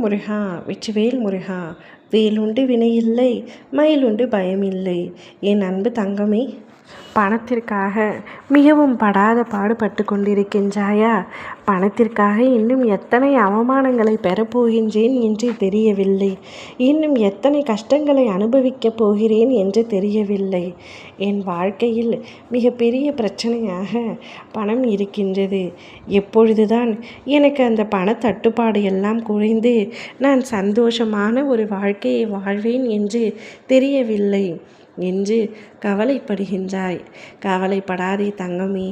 முருகா வெற்றிவேல் முருகா. வேலுண்டு வினையில்லை, மயிலுண்டு பயமில்லை. என் அன்பு தங்கமே, பணத்திற்காக மிகவும் படாத பாடுபட்டு கொண்டிருக்கின்றாயா? பணத்திற்காக இன்னும் எத்தனை அவமானங்களை பெறப்போகின்றேன் என்று தெரியவில்லை. இன்னும் எத்தனை கஷ்டங்களை அனுபவிக்கப் போகிறேன் என்று தெரியவில்லை. என் வாழ்க்கையில் மிகப்பெரிய பிரச்சனையாக பணம் இருக்கின்றது. எப்பொழுதுதான் எனக்கு அந்த பணத்தட்டுப்பாடு எல்லாம் குறைந்து நான் சந்தோஷமான ஒரு வாழ்க்கையை வாழ்வேன் என்று தெரியவில்லை என்று கவலைப்படுகின்றாய். கவலைப்படாதே தங்கமே.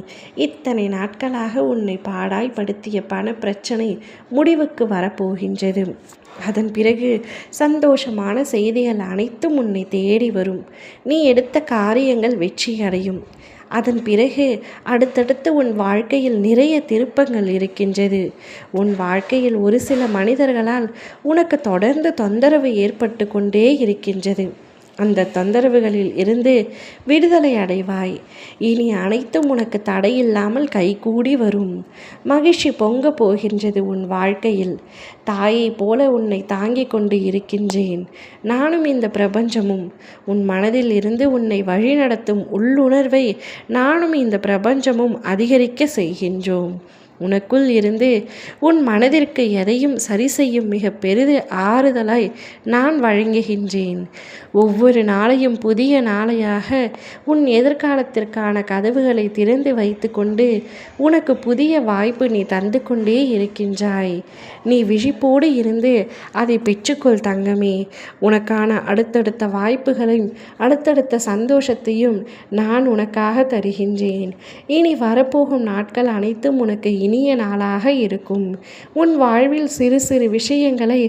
இத்தனை நாட்களாக உன்னை பாடாய்படுத்திய பண பிரச்சனை முடிவுக்கு வரப்போகின்றது. அதன் பிறகு சந்தோஷமான செய்திகள் அனைத்தும் உன்னை தேடி வரும். நீ எடுத்த காரியங்கள் வெற்றியடையும். அதன் பிறகு அடுத்தடுத்து உன் வாழ்க்கையில் நிறைய திருப்பங்கள் இருக்கின்றது. உன் வாழ்க்கையில் ஒரு சில மனிதர்களால் உனக்கு தொடர்ந்து தொந்தரவு ஏற்பட்டு கொண்டே இருக்கின்றது. அந்த தொந்தரவுகளில் இருந்து விடுதலை அடைவாய். இனி அனைத்தும் உனக்கு தடையில்லாமல் கைகூடி வரும். மகிழ்ச்சி பொங்க போகின்றது உன் வாழ்க்கையில். தாயை போல உன்னை தாங்கிக் கொண்டு இருக்கின்றேன். நானும் இந்த பிரபஞ்சமும் உன் மனதில் இருந்து உன்னை வழிநடத்தும் உள்ளுணர்வை நானும் இந்த பிரபஞ்சமும் அதிகரிக்க செய்கின்றோம். உனக்குள் இருந்து உன் மனதிற்கு எதையும் சரி செய்யும் மிக பெரிது ஆறுதலாய் நான் வழங்குகின்றேன். ஒவ்வொரு நாளையும் புதிய நாளையாக உன் எதிர்காலத்திற்கான கதவுகளை திறந்து வைத்து கொண்டு உனக்கு புதிய வாய்ப்பு நீ தந்து கொண்டே இருக்கின்றாய். நீ விழிப்போடு இருந்து அதை பெற்றுக்கொள் தங்கமே. உனக்கான அடுத்தடுத்த வாய்ப்புகளையும் அடுத்தடுத்த சந்தோஷத்தையும் நான் உனக்காக தருகின்றேன். இனி வரப்போகும் நாட்கள் அனைத்தும் உனக்கு இனிய நாளாக இருக்கும். உன் வாழ்வில் சிறு சிறு விஷயங்களை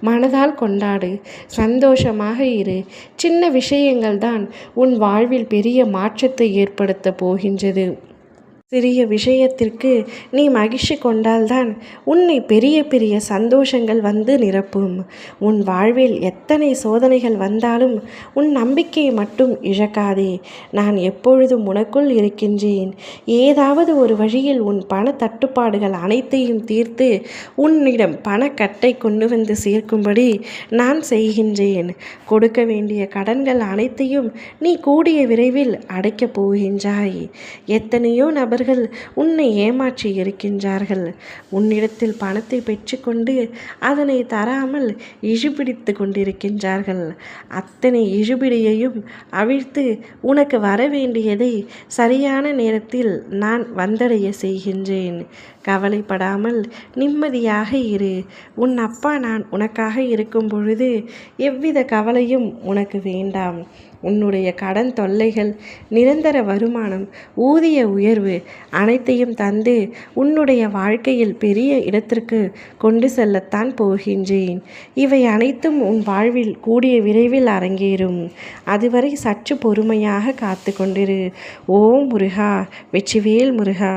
மனதால் கொண்டாடு. சந்தோஷமாக இரு. சின்ன விஷயங்கள் தான் உன் வாழ்வில் பெரிய மாற்றத்தை ஏற்படுத்த போகின்றது. சிறிய விஷயத்திற்கு நீ மகிழ்ச்சி கொண்டால்தான் உன்னை பெரிய பெரிய சந்தோஷங்கள் வந்து நிரப்பும். உன் வாழ்வில் எத்தனை சோதனைகள் வந்தாலும் உன் நம்பிக்கையை மட்டும் இழக்காதே. நான் எப்பொழுதும் உனக்குள் இருக்கின்றேன். ஏதாவது ஒரு வழியில் உன் பண தட்டுப்பாடுகள் அனைத்தையும் தீர்த்து உன்னிடம் பணக்கட்டை கொண்டு வந்து சேர்க்கும்படி நான் செய்கின்றேன். கொடுக்க வேண்டிய கடன்கள் அனைத்தையும் நீ கூடிய விரைவில் அடைக்கப் போகின்றாய். எத்தனையோ நபர்கள் உன்னை ஏமாற்றி இருக்கின்றார்கள். உன்னிடத்தில் பணத்தை பெற்றுக்கொண்டு அதனை தராமல் இழுபிடித்து கொண்டிருக்கின்றார்கள். அத்தனை இழுபிடியையும் அவிழ்த்து உனக்கு வர வேண்டியதை சரியான நேரத்தில் நான் வந்தடைய செய்கின்றேன். கவலைப்படாமல் நிம்மதியாக இரு. உன் அப்பா நான் உனக்காக இருக்கும் பொழுது எவ்வித கவலையும் உனக்கு வேண்டாம். உன்னுடைய கடன் தொல்லைகள், நிரந்தர வருமானம், ஊதிய உயர்வு அனைத்தையும் தந்து உன்னுடைய வாழ்க்கையில் பெரிய இடத்திற்கு கொண்டு செல்லத்தான் போகின்றேன். இவை அனைத்தும் உன் வாழ்வில் கூடிய விரைவில் அரங்கேறும். அதுவரை சற்று பொறுமையாக காத்து கொண்டிரு. ஓம் முருகா வெற்றிவேல் முருகா.